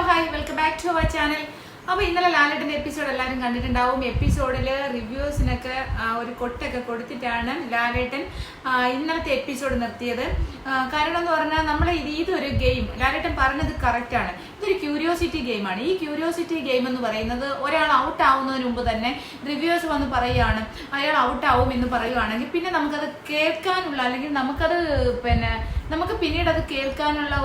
Hi welcome back to our channel. അപ്പോൾ ഇന്നലെ ലാലേട്ടൻ്റെ എപ്പിസോഡ് എല്ലാവരും കണ്ടിട്ടുണ്ടാവും. എപ്പിസോഡിൽ റിവ്യൂസിനൊക്കെ ഒരു കൊട്ടൊക്കെ കൊടുത്തിട്ടാണ് ലാലേട്ടൻ ഇന്നലത്തെ എപ്പിസോഡ് നിർത്തിയത്. കാരണം എന്ന് പറഞ്ഞാൽ നമ്മൾ ഇതൊരു ഗെയിം, ലാലേട്ടൻ പറഞ്ഞത് കറക്റ്റാണ്, ഇതൊരു ക്യൂരിയോസിറ്റി ഗെയിമാണ്. ഈ ക്യൂരിയോസിറ്റി ഗെയിം എന്ന് പറയുന്നത് ഒരാൾ ഔട്ട് ആവുന്നതിന് മുമ്പ് തന്നെ റിവ്യൂസ് വന്ന് പറയുകയാണ് അയാൾ ഔട്ട് ആവും എന്ന് പറയുകയാണെങ്കിൽ പിന്നെ നമുക്കത് കേൾക്കാനുള്ള അല്ലെങ്കിൽ നമുക്ക് പിന്നീട് അത് കേൾക്കാനുള്ള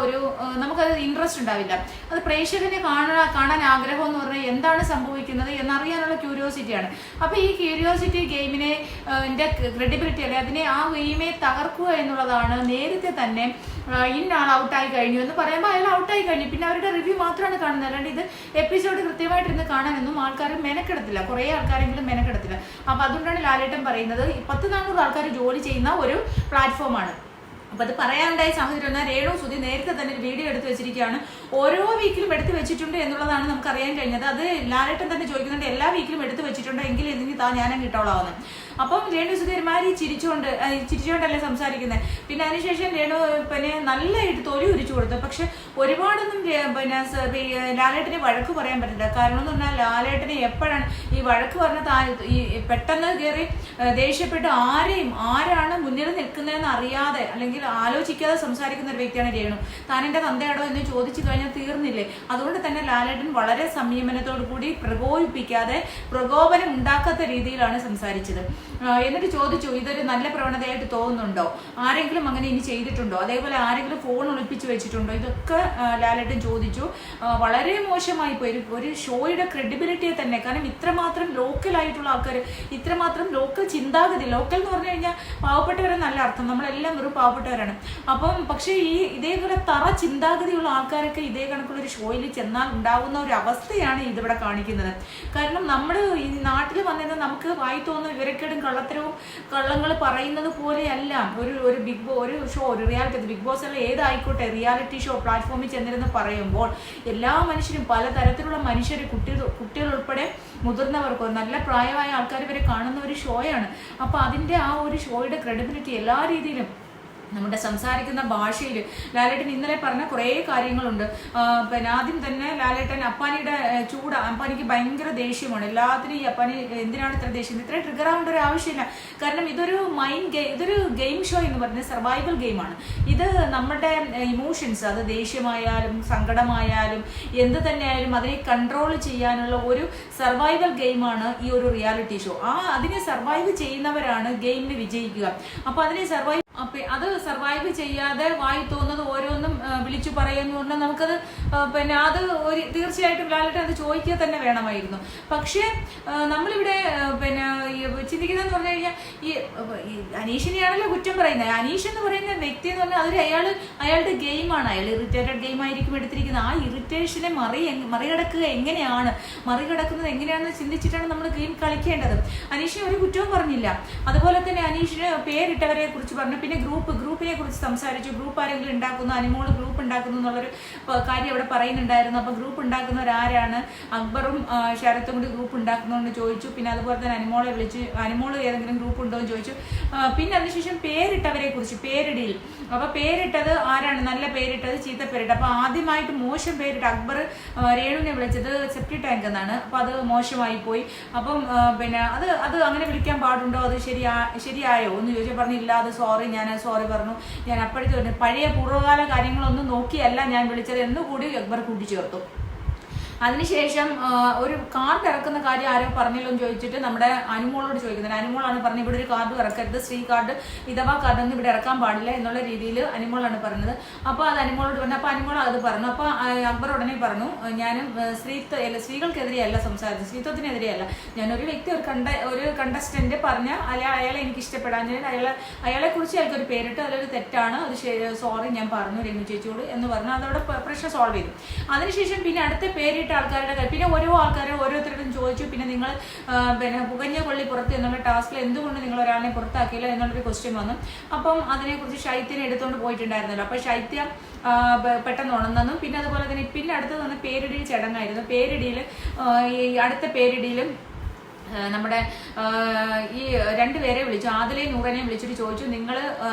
നമുക്കത് ഇൻട്രസ്റ്റ് ഉണ്ടാവില്ല. അത് പ്രേക്ഷകനെ കാണാൻ ആഗ്രഹം എന്ന് പറഞ്ഞാൽ എന്താണ് സംഭവിക്കുന്നത് എന്നറിയാനുള്ള ക്യൂരിയോസിറ്റിയാണ്. അപ്പൊ ഈ ക്യൂരിയോസിറ്റി ഗെയിമിനെ ക്രെഡിബിലിറ്റി അല്ലെ അതിനെ ആ ഗെയിമെ തകർക്കുക എന്നുള്ളതാണ്. നേരത്തെ തന്നെ ഇന്നാൾ ഔട്ടായി കഴിഞ്ഞു എന്ന് പറയുമ്പോൾ അയാൾ ഔട്ടായി കഴിഞ്ഞു, പിന്നെ അവരുടെ റിവ്യൂ മാത്രമാണ് കാണുന്നത്. അല്ലാണ്ട് ഇത് എപ്പിസോഡ് കൃത്യമായിട്ടിരുന്ന് കാണാനൊന്നും ആൾക്കാർ മെനക്കെടുത്തില്ല, കുറേ ആൾക്കാരെങ്കിലും മെനക്കെടുത്തില്ല. അപ്പൊ അതുകൊണ്ടാണ് ലാലേട്ടൻ പറയുന്നത് 10-400 ആൾക്കാർ ജോലി ചെയ്യുന്ന ഒരു പ്ലാറ്റ്ഫോമാണ്. അപ്പൊ അത് പറയാനുണ്ടായ സാഹചര്യം എന്നാൽ രേണു സുധി നേരത്തെ തന്നെ ഒരു വീഡിയോ എടുത്ത് വെച്ചിരിക്കുകയാണ്. ഓരോ വീക്കിലും എടുത്ത് വെച്ചിട്ടുണ്ട് എന്നുള്ളതാണ് നമുക്ക് അറിയാൻ കഴിഞ്ഞത്. അത് ലാലേട്ടൻ തന്നെ ചോദിക്കുന്നുണ്ട്, എല്ലാ വീക്കിലും എടുത്ത് വെച്ചിട്ടുണ്ടോ എങ്കിൽ ഇതിന് ഞാനും കിട്ടോളാവുന്നത്. അപ്പം രേണു സുധി ഒരുമാതിരി ചിരിച്ചുകൊണ്ടല്ലേ സംസാരിക്കുന്നത്. പിന്നെ അതിനുശേഷം രേണു നല്ലതായിട്ട് തൊലി ഉരിച്ചു കൊടുത്തു. പക്ഷെ ഒരുപാടൊന്നും ലാലേട്ടനെ വഴക്ക് പറയാൻ പറ്റില്ല. കാരണം എന്ന് പറഞ്ഞാൽ ലാലേട്ടനെ എപ്പോഴാണ് ഈ വഴക്ക് പറഞ്ഞ ഈ പെട്ടെന്ന് കയറി ദേഷ്യപ്പെട്ട് ആരാണ് മുന്നിൽ നിൽക്കുന്നതെന്ന് അറിയാതെ അല്ലെങ്കിൽ ആലോചിക്കാതെ സംസാരിക്കുന്ന ഒരു വ്യക്തിയാണ് രേണു. താൻ എന്റെ തന്തയാടോ എന്ന് ചോദിച്ചു കഴിഞ്ഞാൽ തീർന്നില്ലേ. അതുകൊണ്ട് തന്നെ ലാലേട്ടൻ വളരെ സംയമനത്തോടു കൂടി പ്രകോപിപ്പിക്കാതെ പ്രകോപനം ഉണ്ടാക്കാത്ത രീതിയിലാണ് സംസാരിച്ചത്. എന്നിട്ട് ചോദിച്ചു, ഇതൊരു നല്ല പ്രവണതയായിട്ട് തോന്നുന്നുണ്ടോ, ആരെങ്കിലും അങ്ങനെ ഇനി ചെയ്തിട്ടുണ്ടോ, അതേപോലെ ആരെങ്കിലും ഫോൺ ഒളിപ്പിച്ചു വെച്ചിട്ടുണ്ടോ, ഇതൊക്കെ ലാലേട്ടൻ ചോദിച്ചു. വളരെ മോശമായി പോയി ഒരു ഷോയുടെ ക്രെഡിബിലിറ്റിയെ തന്നെ. കാരണം ഇത്രമാത്രം ലോക്കൽ ആയിട്ടുള്ള ആൾക്കാർ, ഇത്രമാത്രം ലോക്കൽ ചിന്താഗതി, ലോക്കൽ എന്ന് പറഞ്ഞു കഴിഞ്ഞാൽ പാവപ്പെട്ടവരെന്നല്ല അർത്ഥം, നമ്മളെല്ലാം വെറും പാവപ്പെട്ടവരാണ്. അപ്പം പക്ഷേ ഇതേപോലെ തറ ചിന്താഗതിയുള്ള ആൾക്കാരൊക്കെ ഇതേ കണക്കുള്ള ഒരു ഷോയിൽ ചെന്നാൽ ഉണ്ടാകുന്ന ഒരു അവസ്ഥയാണ് ഇതിവിടെ കാണിക്കുന്നത്. കാരണം നമ്മൾ ഈ നാട്ടിൽ വന്നത് നമുക്ക് വായി തോന്നുന്ന വിവരക്കേടും കള്ളങ്ങൾ പറയുന്നത് പോലെയല്ല ഒരു ഷോ, ഒരു റിയാലിറ്റി, ബിഗ് ബോസ് അല്ല ഏതായിക്കോട്ടെ, റിയാലിറ്റി ഷോ പ്ലാറ്റ്ഫോമിൽ ചെന്നിരുന്ന് പറയുമ്പോൾ എല്ലാ മനുഷ്യരും, പലതരത്തിലുള്ള മനുഷ്യർ, കുട്ടികൾ ഉൾപ്പെടെ മുതിർന്നവർക്കോ നല്ല പ്രായമായ ആൾക്കാർ വരെ കാണുന്ന ഒരു ഷോയാണ്. അപ്പൊ അതിന്റെ ആ ഒരു ഷോയുടെ ക്രെഡിബിലിറ്റി എല്ലാ രീതിയിലും, നമ്മുടെ സംസാരിക്കുന്ന ഭാഷയിൽ ലാലേട്ടൻ ഇന്നലെ പറഞ്ഞ കുറേ കാര്യങ്ങളുണ്ട്. ആദ്യം തന്നെ ലാലേട്ടൻ അപ്പാനിയുടെ അപ്പാനിക്ക് ഭയങ്കര ദേഷ്യമാണ് എല്ലാത്തിനും. ഈ അപ്പാനി എന്തിനാണ് ഇത്ര ദേഷ്യം, ഇത്ര ട്രിഗർ ആവേണ്ട ഒരു ആവശ്യമില്ല. കാരണം ഇതൊരു ഇതൊരു ഗെയിം ഷോ എന്ന് പറയുന്നത് സർവൈവൽ ഗെയിമാണ്. ഇത് നമ്മുടെ ഇമോഷൻസ്, അത് ദേഷ്യമായാലും സങ്കടമായാലും എന്ത് തന്നെയായാലും അതിനെ കൺട്രോൾ ചെയ്യാനുള്ള ഒരു സർവൈവൽ ഗെയിമാണ് ഈ ഒരു റിയാലിറ്റി ഷോ. അതിനെ സർവൈവ് ചെയ്യുന്നവരാണ് ഗെയിമിൽ വിജയിക്കുക. അപ്പൊ അതിനെ അത് സർവൈവ് ചെയ്യാതെ വായി തോന്നുന്നത് ഓരോന്നും വിളിച്ചു പറയുന്നു പറഞ്ഞാൽ നമുക്കത് അത് തീർച്ചയായിട്ടും ലാലേട്ടൻ അത് ചോദിക്കുക തന്നെ വേണമായിരുന്നു. പക്ഷേ നമ്മളിവിടെ ചിന്തിക്കുന്നതെന്ന് പറഞ്ഞു കഴിഞ്ഞാൽ ഈ അനീഷിനെയാണല്ലോ കുറ്റം പറയുന്നത്. അനീഷ് എന്ന് പറയുന്ന വ്യക്തി എന്ന് പറഞ്ഞാൽ അതൊരു അയാളുടെ ഗെയിമാണ്. അയാൾ ഇറിറ്റേറ്റഡ് ഗെയിം ആയിരിക്കും എടുത്തിരിക്കുന്നത്. ആ ഇറിറ്റേഷനെ മറികടക്കുന്നത് എങ്ങനെയാണെന്ന് ചിന്തിച്ചിട്ടാണ് നമ്മൾ ഗെയിം കളിക്കേണ്ടത്. അനീഷിനെ ഒരു കുറ്റവും പറഞ്ഞില്ല. അതുപോലെ തന്നെ അനീഷിന് പേരിട്ടവരെ കുറിച്ച് പറഞ്ഞു. പിന്നെ ഗ്രൂപ്പിനെ കുറിച്ച് സംസാരിച്ചു. ഗ്രൂപ്പ് ആരെങ്കിലും ഉണ്ടാക്കുന്നു, അനിമോള് ഗ്രൂപ്പ് ഉണ്ടാക്കുന്നു എന്നുള്ളൊരു കാര്യം അവിടെ പറയുന്നുണ്ടായിരുന്നു. അപ്പൊ ഗ്രൂപ്പ് ഉണ്ടാക്കുന്നവരാരാണ്, അക്ബറും ശരത്തും കൂടി ഗ്രൂപ്പ് ഉണ്ടാക്കുന്നതെന്ന് ചോദിച്ചു. പിന്നെ അതുപോലെ തന്നെ അനിമോളെ വിളിച്ച്, അനിമോള് ഏതെങ്കിലും ഗ്രൂപ്പ് ഉണ്ടോ എന്ന് ചോദിച്ചു. പിന്നെ അതിനുശേഷം പേരിട്ടവരെ കുറിച്ച്, പേരിടിയിൽ, അപ്പൊ പേരിട്ടത് ആരാണ്, നല്ല പേരിട്ടത്, ചീത്ത പേരിട്ട്. അപ്പൊ ആദ്യമായിട്ട് മോശം പേരിട്ട് അക്ബർ രേണുവിനെ വിളിച്ചത് സെപ്റ്റി ടാങ്ക് എന്നാണ്. അപ്പൊ അത് മോശമായി പോയി. അപ്പം അത് അങ്ങനെ വിളിക്കാൻ പാടുണ്ടോ, അത് ശരിയായോ എന്ന് ചോദിച്ചാൽ പറഞ്ഞില്ല, അത് ഞാൻ സോറി പറഞ്ഞു. ഞാൻ അപ്പോഴത്തെ പഴയ പൂർവ്വകാല കാര്യങ്ങളൊന്നും നോക്കിയല്ല ഞാൻ വിളിച്ചത് എന്നുകൂടി അക്ബർ കൂട്ടിച്ചേർത്തു. അതിനുശേഷം ഒരു കാർഡ് ഇറക്കുന്ന കാര്യം ആരോ പറഞ്ഞല്ലോ എന്ന് ചോദിച്ചിട്ട് നമ്മുടെ അനുമോളോട് ചോദിക്കുന്നത്. അനുമോളാണ് പറഞ്ഞത് ഇവിടെ ഒരു കാർഡ് ഇറക്കരുത്, സ്ത്രീ കാർഡ് വിധവാ കാർഡൊന്നും ഇവിടെ ഇറക്കാൻ പാടില്ല എന്നുള്ള രീതിയിൽ അനുമോളാണ് പറഞ്ഞത്. അപ്പോൾ അത് അനുമോളോട് പറഞ്ഞു. അപ്പോൾ അനുമോൾ അത് പറഞ്ഞു. അപ്പോൾ അക്ബർ ഉടനെ പറഞ്ഞു, ഞാനും സ്ത്രീകൾക്കെതിരെയല്ല സംസാരിച്ചത്, സ്ത്രീത്വത്തിനെതിരെയല്ല. ഞാനൊരു വ്യക്തി ഒരു കണ്ടസ്റ്റന്റ് പറഞ്ഞ അയാളെ എനിക്ക് ഇഷ്ടപ്പെടാൻ അയാളെ കുറിച്ച് അയാൾക്കൊരു പേരിട്ട് അതിലൊരു തെറ്റാണ്, അത് സോറി ഞാൻ പറഞ്ഞു രേണു ചേച്ചിയോട് എന്ന് പറഞ്ഞു. അതോടെ പ്രശ്നം സോൾവ് ചെയ്തു. അതിനുശേഷം പിന്നെ അടുത്ത പേരിട്ട് ആൾക്കാരുടെ പിന്നെ ഓരോരുത്തരോടും ചോദിച്ചു. പിന്നെ നിങ്ങൾ പുകഞ്ഞ കൊള്ളി പുറത്ത് എന്നുള്ള ടാസ്കിൽ എന്തുകൊണ്ട് നിങ്ങൾ ഒരാളിനെ പുറത്താക്കിയില്ല എന്നുള്ളൊരു ക്വസ്റ്റ്യൻ വന്നു. അപ്പം അതിനെക്കുറിച്ച് ശൈത്യനെ എടുത്തുകൊണ്ട് പോയിട്ടുണ്ടായിരുന്നല്ലോ. അപ്പൊ ശൈത്യം പെട്ടെന്ന് ഉണർന്നെന്നും പിന്നെ അതുപോലെ തന്നെ പിന്നെ അടുത്തത് വന്ന പേരിടിയിൽ ചടങ്ങായിരുന്നു. ഈ അടുത്ത പേരിടിയിലും നമ്മുടെ ഈ രണ്ടുപേരെ വിളിച്ചു, ആദിലെയും നൂറനെയും വിളിച്ചിട്ട് ചോദിച്ചു നിങ്ങൾ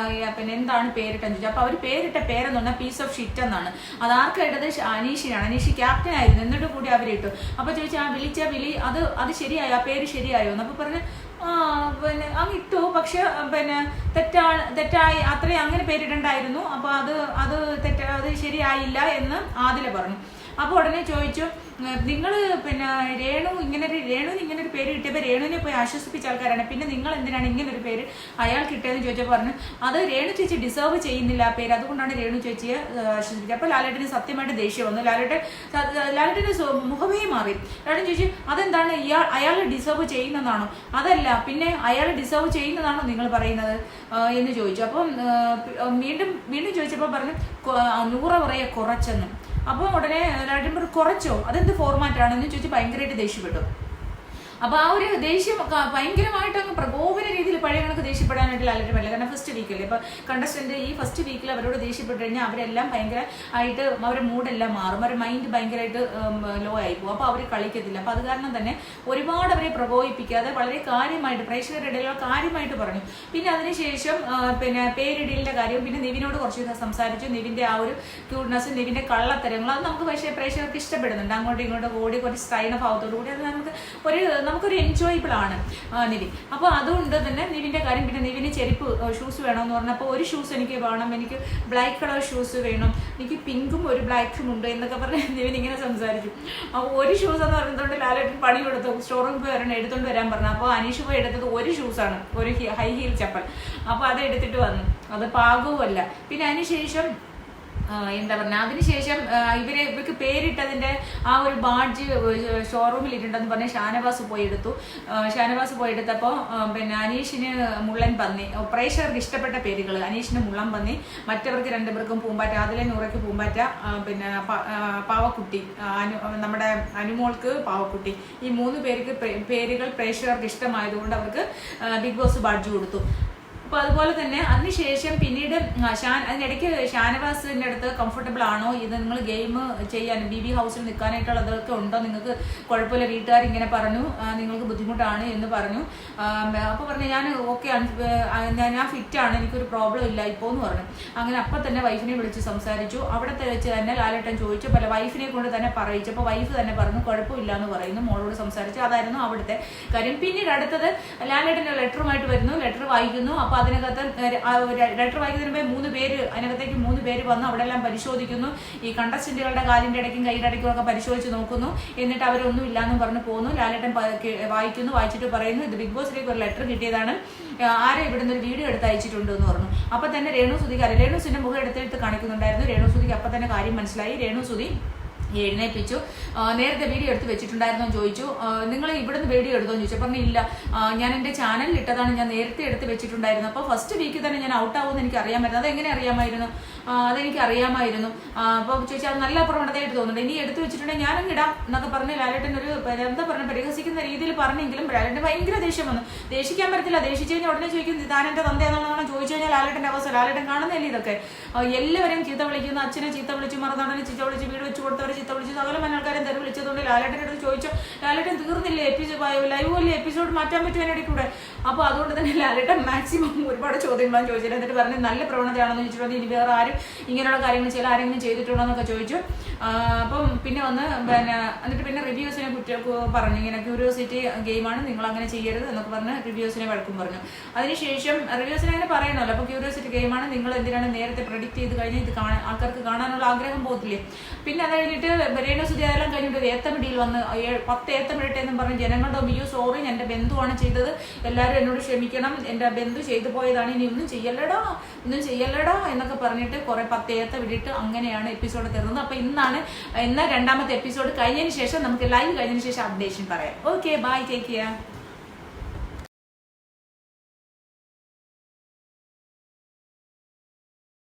പിന്നെ എന്താണ് പേരിട്ടെന്ന് ചോദിച്ചു. അപ്പോൾ അവർ പേരിട്ട പേരെന്ന് പറഞ്ഞാൽ പീസ് ഓഫ് ഷിറ്റ് എന്നാണ്. അത് ആർക്കിട്ടത്? അനീഷിനാണ്. അനീഷ് ക്യാപ്റ്റൻ ആയിരുന്നു, എന്നിട്ട് കൂടി അവരിട്ടു. അപ്പോൾ ചോദിച്ചു ആ വിളിച്ച വിളി അത് ശരിയായോ, ആ പേര് ശരിയായോ എന്ന്. അപ്പോൾ പറഞ്ഞു പിന്നെ അങ്ങ് ഇട്ടു, പക്ഷെ പിന്നെ തെറ്റായി അത്രയും അങ്ങനെ പേരിടണ്ടായിരുന്നു, അപ്പോൾ അത് ശരിയായില്ല എന്ന് ആദില പറഞ്ഞു. അപ്പോൾ ഉടനെ ചോദിച്ചു നിങ്ങൾ പിന്നെ രേണുവിന് ഇങ്ങനെ ഒരു പേര് കിട്ടിയപ്പോൾ രേണുവിനെ പോയി ആശ്വസിപ്പിച്ച ആൾക്കാരാണ്, പിന്നെ നിങ്ങൾ എന്തിനാണ് ഇങ്ങനെ ഒരു പേര് അയാൾ കിട്ടിയതെന്ന് ചോദിച്ചപ്പോൾ പറഞ്ഞു അത് രേണു ചേച്ചി ഡിസേർവ് ചെയ്യുന്നില്ല ആ പേര്, അതുകൊണ്ടാണ് രേണു ചേച്ചിയെ ആശ്വസിപ്പിച്ചത്. അപ്പോൾ ലാലേട്ടന് സത്യമായിട്ട് ദേഷ്യം വന്നു. ലാലേട്ടന് മുഖമേ മാറി. ലാലേട്ടൻ ചോദിച്ചു അതെന്താണ് അയാൾ ഡിസേർവ് ചെയ്യുന്നതാണോ? അതല്ല പിന്നെ അയാൾ ഡിസേർവ് ചെയ്യുന്നതാണോ നിങ്ങൾ പറയുന്നത് എന്ന് ചോദിച്ചു. അപ്പം വീണ്ടും ചോദിച്ചപ്പോൾ പറഞ്ഞു 100 പറയെ കുറച്ചെന്ന്. അപ്പോൾ ഉടനെ ലാലേട്ടൻ കുറച്ചോ, അതെന്ത് ഫോർമാറ്റ് ആണെന്ന് ചോദിച്ച് ഭയങ്കരമായിട്ട് ദേഷ്യപ്പെട്ടു. അപ്പോൾ ആ ഒരു ദേഷ്യം ഭയങ്കരമായിട്ട് അങ്ങ് പ്രകോപന രീതിയിൽ പഴയ കണക്ക് ദേഷ്യപ്പെടാനായിട്ട് ലാലേട്ടൻ പറ്റില്ല. കാരണം ഫസ്റ്റ് വീക്കല്ലേ, ഇപ്പോൾ കണ്ടസ്റ്റന്റ് ഈ ഫസ്റ്റ് വീക്കിൽ അവരോട് ദേഷ്യപ്പെട്ട് കഴിഞ്ഞാൽ അവരെല്ലാം ഭയങ്കര ആയിട്ട് അവരുടെ മൂഡെല്ലാം മാറും, അവരുടെ മൈൻഡ് ഭയങ്കരമായിട്ട് ലോ ആയി പോകും. അപ്പോൾ അവർ കളിക്കത്തില്ല. അപ്പോൾ അത് കാരണം തന്നെ ഒരുപാട് അവരെ പ്രകോപിപ്പിക്കാതെ വളരെ കാര്യമായിട്ട് പ്രേക്ഷകരുടെ ഇടയിൽ കാര്യമായിട്ട് പറഞ്ഞു. പിന്നെ അതിനുശേഷം പിന്നെ പേരിടലിന്റെ കാര്യം, പിന്നെ നിവിനോട് കുറച്ച് സംസാരിച്ചു. നിവിന്റെ ആ ഒരു ക്യൂട്ട്നെസ്, നിവിന്റെ കള്ളത്തരങ്ങൾ, അത് നമുക്ക് പക്ഷേ പ്രേക്ഷകർക്ക് ഇഷ്ടപ്പെടുന്നുണ്ട്. അങ്ങോട്ടും ഇങ്ങോട്ടും ഓടി കുറച്ച് സ്ട്രൈൻ ഭാവത്തോടു കൂടി അത് നമുക്കൊരു എൻജോയബിൾ ആണ് നിവിൻ. അപ്പോൾ അതുകൊണ്ട് തന്നെ നിവിന്റെ കാര്യം. പിന്നെ നിവിന് ചെരുപ്പ് ഷൂസ് വേണമെന്ന് പറഞ്ഞപ്പോൾ ഒരു ഷൂസ് എനിക്ക് വേണം, എനിക്ക് ബ്ലാക്ക് കളർ ഷൂസ് വേണം, എനിക്ക് പിങ്കും ഒരു ബ്ലാക്കും ഉണ്ട് എന്നൊക്കെ പറഞ്ഞ് നിവിൻ ഇങ്ങനെ സംസാരിച്ചു. അപ്പോൾ ഒരു ഷൂസ് എന്ന് പറയുന്നതുകൊണ്ട് ലാലേട്ടൻ പണി കൊടുത്തു, സ്റ്റോറൂമിൽ പോയി എടുത്തുകൊണ്ട് വരാൻ പറഞ്ഞു. അപ്പോൾ അനീഷ് പോയി എടുത്തത് ഒരു ഷൂസാണ്, ഒരു ഹൈ ഹീൽ ചപ്പൽ. അപ്പോൾ അത് എടുത്തിട്ട് വന്നു, അത് പാകവുമല്ല. പിന്നെ അതിനുശേഷം എന്താ പറഞ്ഞ അതിനുശേഷം ഇവർക്ക് പേരിട്ടതിന്റെ ആ ഒരു ബാഡ്ജ് ഷോറൂമിൽ ഇട്ടുണ്ടെന്ന് പറഞ്ഞ് ഷാനവാസ് പോയി എടുത്തപ്പോൾ പിന്നെ അനീഷിന് മുള്ളൻ പന്നി, പ്രേക്ഷകർക്ക് ഇഷ്ടപ്പെട്ട പേരുകൾ. അനീഷിന് മുള്ളൻ പന്നി, മറ്റവർക്ക് 2 പേർക്കും പൂമ്പാറ്റ, അതിലെ 100ക്ക് പൂമ്പാറ്റ, പിന്നെ പാവക്കുട്ടി, നമ്മുടെ അനുമോൾക്ക് പാവക്കുട്ടി. ഈ 3 പേർക്ക് പേരുകൾ പ്രേക്ഷകർക്ക് ഇഷ്ടമായതുകൊണ്ട് അവർക്ക് ബിഗ് ബോസ് ബാഡ്ജ് കൊടുത്തു. അപ്പോൾ അതുപോലെ തന്നെ അതിനുശേഷം പിന്നീട് അതിനിടയ്ക്ക് ഷാനവാസിന്റെ അടുത്ത് കംഫർട്ടബിൾ ആണോ ഇത്, നിങ്ങൾ ഗെയിം ചെയ്യാൻ BB ഹൗസിൽ നിൽക്കാനായിട്ടുള്ളതൊക്കെ ഉണ്ടോ, നിങ്ങൾക്ക് കുഴപ്പമില്ല, വീട്ടുകാർ ഇങ്ങനെ പറഞ്ഞു, നിങ്ങൾക്ക് ബുദ്ധിമുട്ടാണ് എന്ന് പറഞ്ഞു. അപ്പോൾ പറഞ്ഞു ഞാൻ ഓക്കെ, ഞാൻ ഫിറ്റാണ്, എനിക്കൊരു പ്രോബ്ലം ഇല്ല ഇപ്പോൾ എന്ന് പറഞ്ഞു. അങ്ങനെ അപ്പം തന്നെ വൈഫിനെ വിളിച്ച് സംസാരിച്ചു. അവിടത്തെ വെച്ച് തന്നെ ലാലേട്ടൻ ചോദിച്ചു, പല വൈഫിനെ കൊണ്ട് തന്നെ പറയിച്ചപ്പോൾ വൈഫ് തന്നെ പറഞ്ഞു കുഴപ്പമില്ല എന്ന് പറയുന്നു, മോളോട് സംസാരിച്ചു. അതായിരുന്നു അവിടുത്തെ കാര്യം. പിന്നീട് അടുത്തത് ലാലേട്ടൻ്റെ ലെറ്ററുമായിട്ട് വരുന്നു, ലെറ്റർ വായിക്കുന്നു. അപ്പോൾ അതിനകത്ത് ലെറ്റർ വായിക്കുന്നതിന് മുമ്പേ 3 പേര് അതിനകത്തേക്ക് 3 പേര് വന്ന് അവിടെ എല്ലാം പരിശോധിക്കുന്നു. ഈ കണ്ടസ്റ്റന്റുകളുടെ കാലിന്റെ ഇടയ്ക്കും കൈയുടെ ഇടയ്ക്കും ഒക്കെ പരിശോധിച്ച് നോക്കുന്നു. എന്നിട്ട് അവരൊന്നും ഇല്ലാന്നും പറഞ്ഞ് പോകുന്നു. ലാലേട്ടൻ വായിച്ചിട്ട് പറയുന്നു ഇത് ബിഗ് ബോസിലേക്ക് ഒരു ലെറ്റർ കിട്ടിയതാണ്, ആരെ ഇവിടുന്ന് ഒരു വീഡിയോ എടുത്ത് അയച്ചിട്ടുണ്ട് എന്ന് പറഞ്ഞു. അപ്പൊ തന്നെ രേണുസുതിന്റെ മുഖം എടുത്തെടുത്ത് കാണിക്കുന്നുണ്ടായിരുന്നു. രേണുസുതിക്ക് അപ്പൊ തന്നെ കാര്യം മനസ്സിലായി. രേണുസുതി എഴുന്നേൽപ്പിച്ചു. നേരത്തെ വീഡിയോ എടുത്ത് വെച്ചിട്ടുണ്ടായിരുന്നോ എന്ന് ചോദിച്ചു. നിങ്ങൾ ഇവിടുന്ന് വീഡിയോ എടുത്തോ എന്ന് ചോദിച്ചു. പറഞ്ഞു ഇല്ല, ഞാൻ എൻ്റെ ചാനലിൽ ഇട്ടതാണ്, ഞാൻ നേരത്തെ എടുത്ത് വെച്ചിട്ടുണ്ടായിരുന്നു. അപ്പോൾ ഫസ്റ്റ് വീക്കിൽ തന്നെ ഞാൻ ഔട്ടാവുമെന്ന് എനിക്ക് അറിയാമായിരുന്നു. അതെങ്ങനെ അറിയാമായിരുന്നു? അതെനിക്ക് അറിയാമായിരുന്നു. അപ്പോൾ ചോദിച്ചാൽ അത് നല്ല പ്രവണതയായിട്ട് തോന്നുന്നുണ്ട്, ഇനി എടുത്ത് വെച്ചിട്ടുണ്ടെങ്കിൽ ഞാനും ഇടാം എന്നൊക്കെ പറഞ്ഞ് ലാലേട്ടൻ ഒരു എന്താ പറഞ്ഞ പരിഹസിക്കുന്ന രീതിയിൽ പറഞ്ഞെങ്കിലും ലാലേട്ടൻ ഭയങ്കര ദേഷ്യം വന്നു. ദേഷിക്കാൻ പറ്റത്തില്ല. ദേഷിച്ചു കഴിഞ്ഞാൽ ഉടനെ ചോദിക്കും താൻ എൻ്റെ തന്തയാണെന്നാണ് ചോദിച്ചു കഴിഞ്ഞാൽ ലാലേട്ടൻ്റെ അവസ്ഥ. ലാലേട്ടൻ കാണുന്നില്ല ഇതൊക്കെ. എല്ലാവരെയും ചീത്ത വിളിക്കുന്നു, അച്ഛനെ ചീത്ത വിളിച്ചു, മറന്നോടനെ ചീത്ത വിളിച്ച്, വീട് വെച്ച് കൊടുത്തവരെ ചീത്ത വിളിച്ചു, സകല മനാൾക്കാരും തെറി വിളിച്ചതുകൊണ്ട് ലാലേട്ടൻ്റെ അടുത്ത് ചോദിച്ചു. ലാലേട്ടൻ തീർന്നില്ലേ, ലൈവ് അല്ലേ, എപ്പിസോഡ് മാറ്റാൻ പറ്റും അതിനിടയിൽ കൂടെ. അപ്പോൾ അതുകൊണ്ട് തന്നെ ലാലേട്ടൻ മാക്സിമം ഒരുപാട് ചോദ്യങ്ങളാണ് ചോദിച്ചത്. എന്നിട്ട് പറഞ്ഞ് നല്ല പ്രവണതയാണെന്ന് ചോദിച്ചിട്ടുണ്ടെങ്കിൽ ഇനി വേറെ ആരും ഇങ്ങനെയുള്ള കാര്യങ്ങൾ ചില ആരെങ്കിലും ചെയ്തിട്ടുണ്ടോ എന്നൊക്കെ ചോദിച്ചു. അപ്പം പിന്നെ വന്ന് എന്നിട്ട് പിന്നെ റിവ്യൂസിനെ പറഞ്ഞു, ഇങ്ങനെ ക്യൂരിയോസിറ്റി ഗെയിമാണ്, നിങ്ങൾ അങ്ങനെ ചെയ്യരുത് എന്നൊക്കെ പറഞ്ഞ് റിവ്യൂസിനെ വഴക്കും പറഞ്ഞു. അതിനുശേഷം റിവ്യൂസിനെ അങ്ങനെ പറയണമല്ലോ, അപ്പോൾ ക്യൂരിയോസിറ്റി ഗെയിമാണ്, നിങ്ങൾ എന്തിനാണ് നേരത്തെ പ്രെഡിക്റ്റ് ചെയ്ത് കഴിഞ്ഞാൽ ഇത് ആൾക്കാർക്ക് കാണാനുള്ള ആഗ്രഹം പോകത്തില്ലേ. പിന്നെ അത് കഴിഞ്ഞിട്ട് രേണുസുതി അതെല്ലാം കഴിഞ്ഞിട്ട് ഏത്തമിടിയിൽ വന്ന് 10 ഏത്തമിടട്ടെ എന്നും പറഞ്ഞ് ജനങ്ങളുടെ സോറി, എൻ്റെ ബന്ധുവാണ് ചെയ്തത്, എല്ലാവരും എന്നോട് ക്ഷമിക്കണം, എൻ്റെ ബന്ധു ചെയ്തു പോയതാണ്, ഇനി ഒന്നും ചെയ്യല്ലടാ എന്നൊക്കെ പറഞ്ഞിട്ട് കുറെ 10 ഏത്തം വിട്ടിട്ട് അങ്ങനെയാണ് എപ്പിസോഡ് തീർന്നത്. അപ്പൊ ഇന്ന് രണ്ടാമത്തെ എപ്പിസോഡ് കഴിഞ്ഞതിന് ശേഷം നമുക്ക് ലൈവ് കഴിഞ്ഞതിന് ശേഷം അപ്ഡേഷൻ പറയാം. Okay, bye, take care.